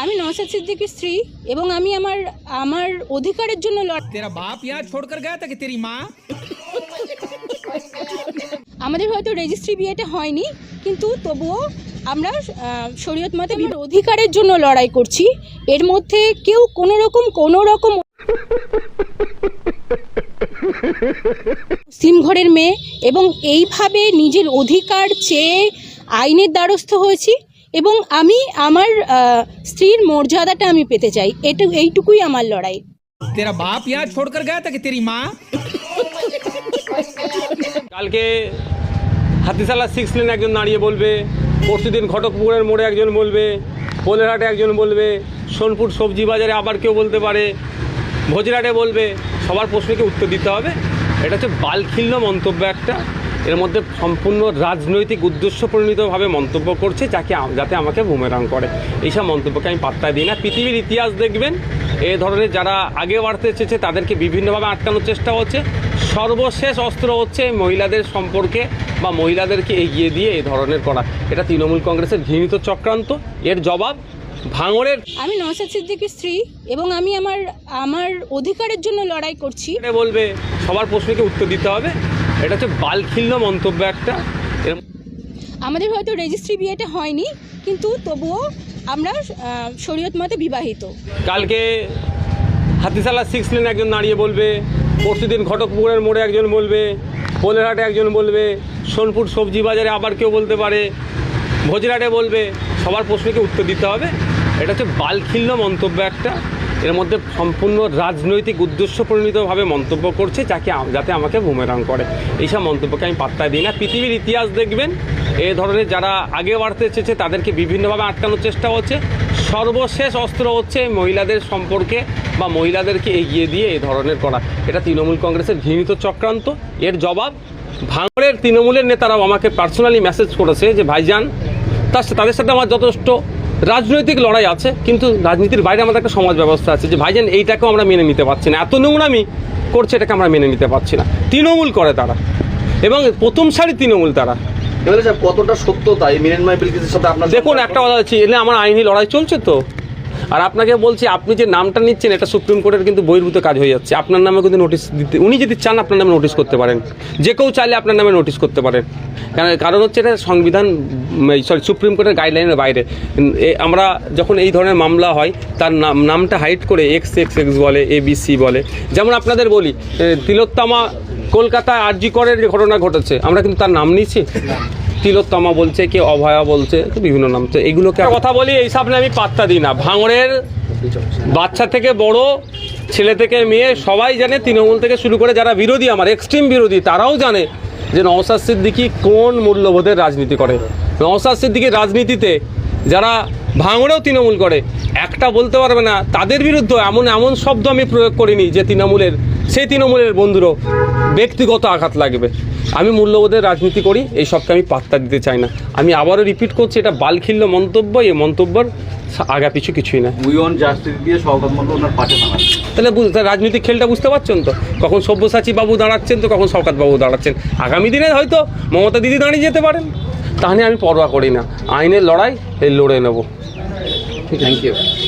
আমি নওশাদ সিদ্দিকীর স্ত্রী এবং আমি আমার অধিকারের জন্য तेरा बाप यहाँ छोड़कर गया था कि तेरी माँ? আমাদের হয়তো রেজিস্ট্রি বিয়েটা হয়নি, কিন্তু তবুও আমরা শরীয়ত মতে অধিকারের জন্য লড়াই করছি। এর মধ্যে কেউ কোনো রকম মুসলিম ঘরের মেয়ে এবং এইভাবে নিজের অধিকার চেয়ে আইনের দ্বারস্থ হয়েছি এবং আমি আমার স্ত্রীর মর্যাদাটা আমি পেতে চাই। এইটুকুই আমার লড়াই। तेरा बाप यहाँ छोड़कर गया था कि तेरी माँ? কালকে হাতিশালা 6 লেন একজন দাঁড়িয়ে বলবে, পরশুদিন ঘটকপুরের মোড়ে একজন বলবে, পোলেরহাটে একজন বলবে, সোনপুর সবজি বাজারে আবার কেউ বলতে পারে, ভোজরাটে বলবে। সবার প্রশ্নকে উত্তর দিতে হবে। এটা হচ্ছে বালখিল্য মন্তব্য একটা। এর মধ্যে সম্পূর্ণ রাজনৈতিক উদ্দেশ্য প্রণীতভাবে মন্তব্য করছে, যাতে আমাকে বুমেরাং করে। এইসব মন্তব্যকে আমি পাত্তা দিই না। পৃথিবীর ইতিহাস দেখবেন, এই ধরনের যারা আগে বাড়তে চেয়েছে তাদেরকে বিভিন্নভাবে আটকানোর চেষ্টা হচ্ছে। সর্বশেষ অস্ত্র হচ্ছে মহিলাদের সম্পর্কে বা মহিলাদেরকে এগিয়ে দিয়ে এই ধরনের করা। এটা তৃণমূল কংগ্রেসের ঘৃণিত চক্রান্ত। এর জবাব ভাঙড়ের। আমি নওশাদ সিদ্দিকীর স্ত্রী এবং আমি আমার অধিকারের জন্য লড়াই করছি। বলবে, সবার প্রশ্নকে উত্তর দিতে হবে। এটা হচ্ছে বালখিল্য মন্তব্য একটা। আমাদের হয়তো রেজিস্ট্রি বিয়েটা হয়নি, কিন্তু তবুও আমরা শরীয়ত মতে বিবাহিত। কালকে হাতিশালা 6 লেন একজন দাঁড়িয়ে বলবে, পরশুদিন ঘটকপুরের মোড়ে একজন বলবে, পোলেরহাটে একজন বলবে, সোনপুর সবজি বাজারে আবার কেউ বলতে পারে, ভোজরাটে বলবে। সবার প্রশ্নকে উত্তর দিতে হবে। এটা হচ্ছে বালখিল্য মন্তব্য একটা। এর মধ্যে সম্পূর্ণ রাজনৈতিক উদ্দেশ্য প্রণীতভাবে মন্তব্য করছে, যাতে আমাকে বুমেরাং করে। এইসব মন্তব্যকে আমি পাত্তা দিই না। পৃথিবীর ইতিহাস দেখবেন, এই ধরনের যারা আগে বাড়তে চেয়েছে তাদেরকে বিভিন্নভাবে আটকানোর চেষ্টা হচ্ছে। সর্বশেষ অস্ত্র হচ্ছে মহিলাদের সম্পর্কে বা মহিলাদেরকে এগিয়ে দিয়ে এই ধরনের করা। এটা তৃণমূল কংগ্রেসের ঘৃণিত চক্রান্ত। এর জবাব ভাঙড়ের তৃণমূলের নেতারাও আমাকে পার্সোনালি মেসেজ করেছে যে ভাইজান, তাদের সাথে আমার যথেষ্ট রাজনৈতিক লড়াই আছে, কিন্তু রাজনীতির বাইরে আমাদের একটা সমাজ ব্যবস্থা আছে। যে ভাইজান, এইটাকেও আমরা মেনে নিতে পারছি না। এত নোংরামি করছে, এটাকে আমরা মেনে নিতে পারছি না। তৃণমূল করে তারা, এবং প্রথম সারি তৃণমূল তারা। কতটা সত্যতা এই মিনেনমাই বিলকিসের সাথে আপনার? দেখুন, একটা কথা হচ্ছে, এলে আমার আইনি লড়াই চলছে তো। আর আপনাকে বলছি, আপনি যে নামটা নিচ্ছেন এটা সুপ্রিম কোর্টের কিন্তু বহির্ভূত কাজ হয়ে যাচ্ছে। আপনার নামে কিন্তু নোটিশ দিতে, উনি যদি চান আপনার নামে নোটিশ করতে পারেন, যে কেউ চাইলে আপনার নামে নোটিশ করতে পারেন। কারণ হচ্ছে এটা সংবিধান, সুপ্রিম কোর্টের গাইডলাইনের বাইরে। আমরা যখন এই ধরনের মামলা হয়, তার নামটা হাইড করে XXX বলে, ABC বলে। যেমন আপনাদের বলি, তিলোত্তমা কলকাতায় আরজি করের যে ঘটনা ঘটেছে, আমরা কিন্তু তার নাম নিয়েছি। তিলোত্তমা বলছে, কে অভয়া বলছে, বিভিন্ন নাম। তো এগুলোকে কথা বলি, এইসব নিয়ে আমি পাত্তা দিই না। ভাঙড়ের বাচ্চা থেকে বড়, ছেলে থেকে মেয়ে সবাই জানে, তৃণমূল থেকে শুরু করে যারা বিরোধী, আমার এক্সট্রিম বিরোধী, তারাও জানে যে নওশাদ সিদ্দিকী কোন মূল্যবোধের রাজনীতি করে। নওশাদ সিদ্দিকীর রাজনীতিতে যারা ভাঙড়েও তৃণমূল করে, একটা বলতে পারবে না তাদের বিরুদ্ধে এমন শব্দ আমি প্রয়োগ করিনি যে সেই তৃণমূলের বন্ধুরও ব্যক্তিগত আঘাত লাগবে। আমি মূল্যবোধের রাজনীতি করি, এই সবকে আমি পাত্তা দিতে চাই না। আমি আবারও রিপিট করছি, এটা বালখিল্য মন্তব্য। এই মন্তব্যের আগা পিছু কিছুই না। তাহলে রাজনৈতিক খেলটা বুঝতে পারছেন তো, কখন সব্যসাচী বাবু দাঁড়াচ্ছেন তো কখন শওকত বাবু দাঁড়াচ্ছেন। আগামী দিনে হয়তো মমতা দিদি দাঁড়িয়ে যেতে পারেন। তাহলে আমি পরোয়া করি না। আইনের লড়াই লড়ে নেব। Thank you.